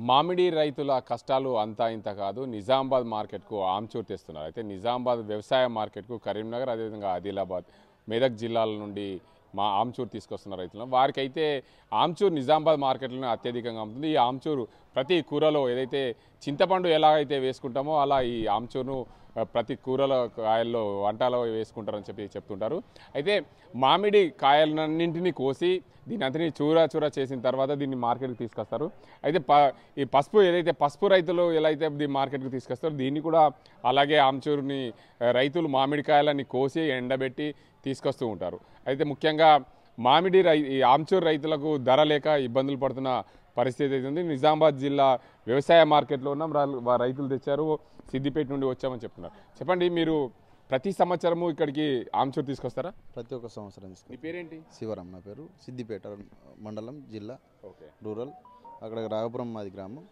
మామిడి రైతుల కష్టాలు అంతా ఇంత కాదు. నిజామాబాద్ మార్కెట్కు ఆమ్చూర్ తెస్తున్నారు. అయితే నిజామాబాద్ వ్యవసాయ మార్కెట్కు కరీంనగర్, అదేవిధంగా ఆదిలాబాద్, మెదక్ జిల్లాల నుండి ఆమ్చూర్ తీసుకొస్తున్న రైతులు వారికైతే ఆమ్చూర్ నిజామాబాద్ మార్కెట్లోనే అత్యధికంగా ఉంటుంది. ఈ ఆమ్చూర్ ప్రతి కూరలో ఏదైతే చింతపండు ఎలా అయితే వేసుకుంటామో అలా ఈ ఆమ్చూర్ను ప్రతి కూరల కాయల్లో వంటలో వేసుకుంటారని చెప్తుంటారు. అయితే మామిడి కాయలన్నింటినీ కోసి దీని అంతని చూర చేసిన తర్వాత దీన్ని మార్కెట్కి తీసుకొస్తారు. అయితే ఈ పసుపు ఏదైతే పసుపు రైతులు ఎలా అయితే దీన్ని మార్కెట్కి తీసుకొస్తారో దీన్ని కూడా అలాగే ఆమ్చూర్ని రైతులు మామిడికాయలని కోసి ఎండబెట్టి తీసుకొస్తూ ఉంటారు. అయితే ముఖ్యంగా ఈ ఆమ్చూర్ రైతులకు ధర లేక ఇబ్బందులు పడుతున్న పరిస్థితి అయితే ఉంది. నిజామాబాద్ జిల్లా వ్యవసాయ మార్కెట్లో ఉన్నాం. రైతులు తెచ్చారు, సిద్దిపేట నుండి వచ్చామని చెప్తున్నారు. చెప్పండి, మీరు ప్రతి సంవత్సరము ఇక్కడికి ఆమ్చూర్ తీసుకొస్తారా? ప్రతి ఒక్క సంవత్సరం. మీ పేరేంటి? శివరాం నా పేరు. సిద్దిపేట మండలం, జిల్లా, ఓకే, రూరల్. అక్కడ రాఘపురం మాది గ్రామం.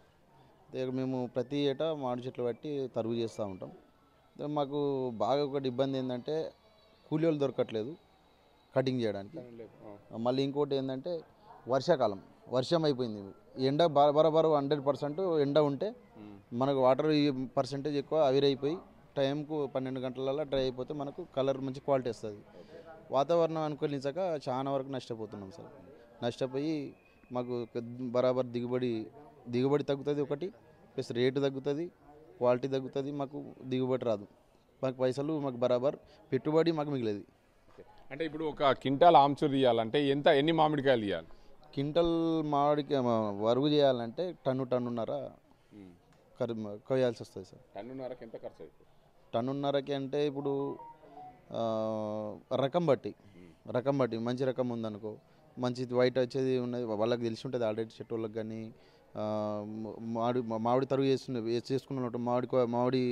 మేము ప్రతి ఏటా మామిడి చెట్లు బట్టి తరుగు చేస్తూ ఉంటాం. మాకు బాగా ఒకటి ఇబ్బంది ఏంటంటే కూలీ వాళ్ళు దొరకట్లేదు కటింగ్ చేయడానికి. మళ్ళీ ఇంకోటి ఏంటంటే వర్షాకాలం, వర్షం అయిపోయింది. ఎండ బరాబరు 100% ఎండ ఉంటే మనకు వాటర్ పర్సెంటేజ్ ఎక్కువ ఆవిరైపోయి టైంకు 12 గంటలలో డ్రై అయిపోతే మనకు కలర్ మంచి క్వాలిటీ వస్తుంది. వాతావరణం అనుకూలించక చాలా వరకు నష్టపోతున్నాం సార్. నష్టపోయి మాకు బరాబర్ దిగుబడి తగ్గుతుంది ఒకటి, ప్లస్ రేటు తగ్గుతుంది, క్వాలిటీ తగ్గుతుంది, మాకు దిగుబడి రాదు. మాకు పైసలు మాకు బరాబర్ పెట్టుబడి మాకు మిగిలేదు. అంటే ఇప్పుడు ఒక క్వింటాల్ ఆమ్చూర్ తీయాలంటే ఎన్ని మామిడికాయలు తీయాలి? క్వింటల్ మామిడికాయ వరుగు చేయాలంటే టన్నున్నర కొయ్యాల్సి వస్తుంది సార్. టన్నున్నరకి ఎంత ఖర్చు అవుతుంది? టన్నున్నరకి అంటే ఇప్పుడు రకం బట్టి మంచి రకం ఉందనుకో, మంచి వైట్ వచ్చేది ఉన్నది వాళ్ళకి తెలిసి ఉంటుంది ఆల్రెడీ, చెట్టు వాళ్ళకి. కానీ మామిడి తరుగు చేసుకున్న వాళ్ళు ఉంటారు, మామిడి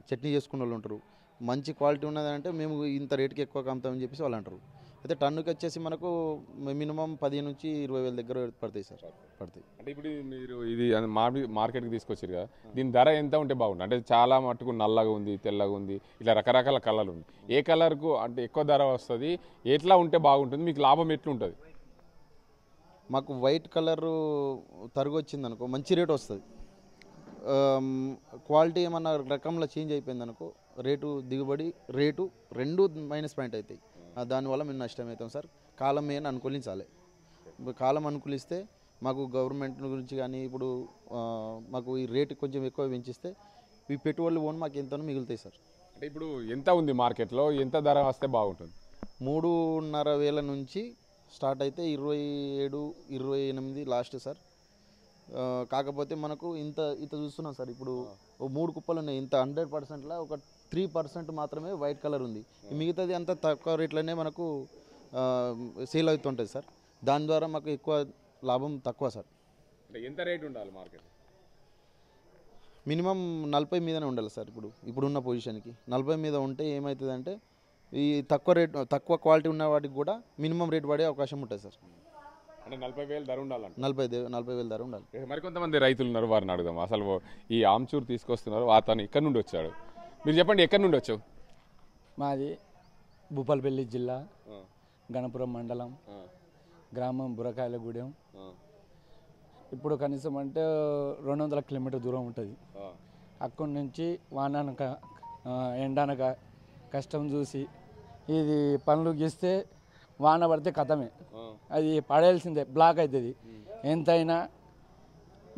చట్నీ చేసుకున్న వాళ్ళు ఉంటారు. మంచి క్వాలిటీ ఉన్నదంటే మేము ఇంత రేటుకి ఎక్కువ అమ్ముతామని చెప్పేసి వాళ్ళు అంటారు. అయితే టన్నుకి వచ్చేసి మనకు మినిమం 10 నుంచి 20 వేల దగ్గర పడతాయి సార్. పడతాయి. అంటే ఇప్పుడు మీరు ఇది మామిడి మార్కెట్కి తీసుకొచ్చారు కదా, దీని ధర ఎంత ఉంటే బాగుంటుంది? అంటే చాలా మటుకు నల్లగా ఉంది, తెల్లగా ఉంది, ఇట్లా రకరకాల కలర్లు ఉంది. ఏ కలర్కు అంటే ఎక్కువ ధర వస్తుంది, ఎట్లా ఉంటే బాగుంటుంది, మీకు లాభం ఎట్లుంటుంది? మాకు వైట్ కలరు తరుగు వచ్చింది అనుకో మంచి రేటు వస్తుంది. క్వాలిటీ ఏమన్నా రకంలో చేంజ్ అయిపోయింది అనుకో దిగుబడి రేటు రెండు మైనస్ పాయింట్ అవుతాయి. దానివల్ల మేము నష్టం అవుతాం సార్. కాలం ఏమైనా అనుకూలించాలి. కాలం అనుకూలిస్తే మాకు గవర్నమెంట్ గురించి కానీ ఇప్పుడు మాకు ఈ రేటు కొంచెం ఎక్కువ పెంచిస్తే ఈ పెట్టుబడులు పోను మాకు ఎంతనో మిగులుతాయి సార్. అంటే ఇప్పుడు ఎంత ఉంది మార్కెట్లో, ఎంత ధర వస్తే బాగుంటుంది? 3,500 నుంచి స్టార్ట్ అయితే 27, 28 లాస్ట్ సార్. కాకపోతే మనకు ఇంత చూస్తున్నాం సార్. ఇప్పుడు 3 కుప్పలు ఉన్నాయి. ఇంత 100%లా ఒక 3% మాత్రమే వైట్ కలర్ ఉంది. మిగతాది అంతా తక్కువ రేట్లోనే మనకు సేల్ అవుతుంటుంది సార్. దాని ద్వారా మాకు ఎక్కువ లాభం తక్కువ సార్. ఎంత రేట్ ఉండాలి మార్కెట్? మినిమం 40 మీదనే ఉండాలి సార్. ఇప్పుడున్న పొజిషన్కి 40 మీద ఉంటే ఏమవుతుందంటే ఈ తక్కువ క్వాలిటీ ఉన్న వాటికి కూడా మినిమం రేట్ పడే అవకాశం ఉంటుంది సార్. అంటే 40,000 ధర ఉండాలంట. 40,000 ధర ఉండాలి. మరికొంతమంది రైతులు ఉన్నారు, వారిని అడుగుదాం. అసలు ఈ ఆమ్చూర్ తీసుకొస్తున్నారు, అతను ఎక్కడి నుండి వచ్చాడు? మీరు చెప్పండి, ఎక్కడి నుండి వచ్చావు? మాది భూపాలపల్లి జిల్లా, గణపురం మండలం, గ్రామం బురకాయలగూడెం. ఇప్పుడు కనీసం అంటే 200 కిలోమీటర్ దూరం ఉంటుంది. అక్కడి నుంచి వాననక ఎండనక కష్టం చూసి ఇది పనులు గీస్తే వాన పడితే కథమే, అది పడేయాల్సిందే, బ్లాక్ అవుతుంది. ఎంతైనా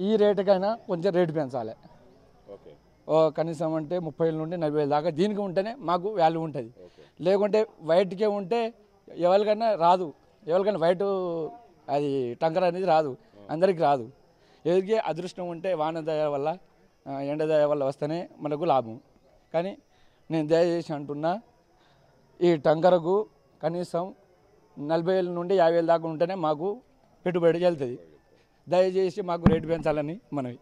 ఈ రేటుకైనా కొంచెం రేటు పెంచాలి. కనీసం అంటే 30,000 నుండి 40,000 దాకా దీనికి ఉంటేనే మాకు వాల్యూ ఉంటుంది. లేకుంటే వైట్కే ఉంటే ఎవరికైనా రాదు. ఎవరికైనా వైట్ అది టంకర్ అనేది రాదు, అందరికీ రాదు. ఎవరికి అదృష్టం ఉంటే వాన దయ వల్ల, ఎండ దయ వల్ల వస్తేనే మనకు లాభం. కానీ నేను దయచేసి అంటున్నా, ఈ టంకరకు కనీసం 40,000 నుండి 50,000 దాకా ఉంటేనే మాకు పెట్టుబడి వెళ్తుంది. దయచేసి మాకు రేటు పెంచాలని మనవి.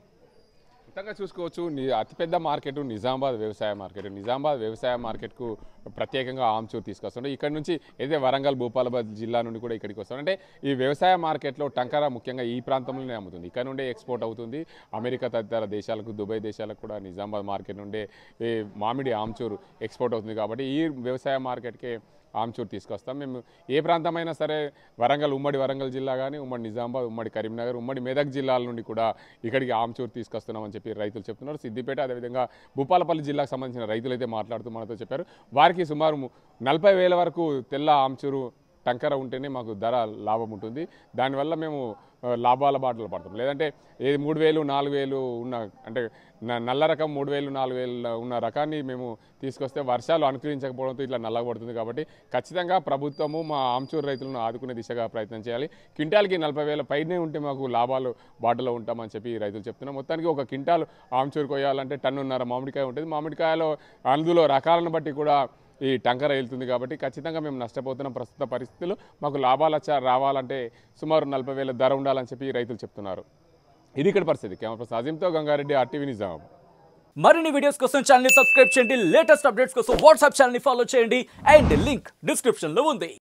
మొత్తంగా చూసుకోవచ్చు, అతిపెద్ద మార్కెట్ నిజామాబాద్ వ్యవసాయ మార్కెట్. నిజామాబాద్ వ్యవసాయ మార్కెట్కు ప్రత్యేకంగా ఆమ్చూర్ తీసుకొస్తుంటే ఇక్కడ నుంచి అయితే వరంగల్, భూపాలపల్లి జిల్లా నుండి కూడా ఇక్కడికి వస్తుంది. అంటే ఈ వ్యవసాయ మార్కెట్లో టంకర ముఖ్యంగా ఈ ప్రాంతంలోనే అమ్ముతుంది. ఇక్కడ నుండే ఎక్స్పోర్ట్ అవుతుంది అమెరికా తదితర దేశాలకు, దుబాయ్ దేశాలకు కూడా నిజామాబాద్ మార్కెట్ నుండే ఈ మామిడి ఆమ్చూర్ ఎక్స్పోర్ట్ అవుతుంది. కాబట్టి ఈ వ్యవసాయ మార్కెట్కే ఆమ్చూర్ తీసుకొస్తాం. మేము ఏ ప్రాంతమైనా సరే ఉమ్మడి వరంగల్ జిల్లా కానీ, ఉమ్మడి నిజామాబాద్, ఉమ్మడి కరీంనగర్, ఉమ్మడి మెదక్ జిల్లాల నుండి కూడా ఇక్కడికి ఆమ్చూర్ తీసుకొస్తున్నామని చెప్పి రైతులు చెప్తున్నారు. సిద్దిపేట అదేవిధంగా భూపాలపల్లి జిల్లాకు సంబంధించిన రైతులు అయితే మాట్లాడుతూ మనతో చెప్పారు. వారికి సుమారు 40,000 వరకు తెల్ల ఆమ్చూరు టంకర ఉంటేనే మాకు ధర లాభం ఉంటుంది. దానివల్ల మేము లాభాల బాటలు పడతాం. లేదంటే ఏది 3,000, 4,000 ఉన్న అంటే నల్ల రకం 3,000, 4,000 ఉన్న రకాన్ని మేము తీసుకొస్తే వర్షాలు అనుకరించకపోవడంతో ఇట్లా నల్లబడుతుంది. కాబట్టి ఖచ్చితంగా ప్రభుత్వము మా ఆమ్చూరు రైతులను ఆదుకునే దిశగా ప్రయత్నం చేయాలి. క్వింటాల్కి 40,000 పైనే ఉంటే మాకు లాభాలు బాటలో ఉంటామని చెప్పి రైతులు చెప్తున్నాం. మొత్తానికి ఒక క్వింటాల్ ఆమ్చూరు కొయ్యాలంటే టన్నున్నర మామిడికాయ ఉంటుంది. మామిడికాయలో అందులో రకాలను బట్టి కూడా ఈ టంకర వెళ్తుంది. కాబట్టి ఖచ్చితంగా మేము నష్టపోతున్న ప్రస్తుత పరిస్థితులు మాకు లాభాలు రావాలంటే సుమారు 40,000 ధర ఉండాలని చెప్పి రైతులు చెప్తున్నారు. ఇది ఇక్కడ పరిస్థితి. కెమెరా పర్సన్ అజీంతో గంగారెడ్డి, RTV నిజామాబాద్. మరిన్ని వీడియోస్ కోసం ఛానల్ ని సబ్స్క్రైబ్ చేయండి. లేటెస్ట్ అప్డేట్స్ కోసం వాట్సాప్ ఛానల్ ని ఫాలో చేయండి. అండ్ లింక్ డిస్క్రిప్షన్ లో ఉంది.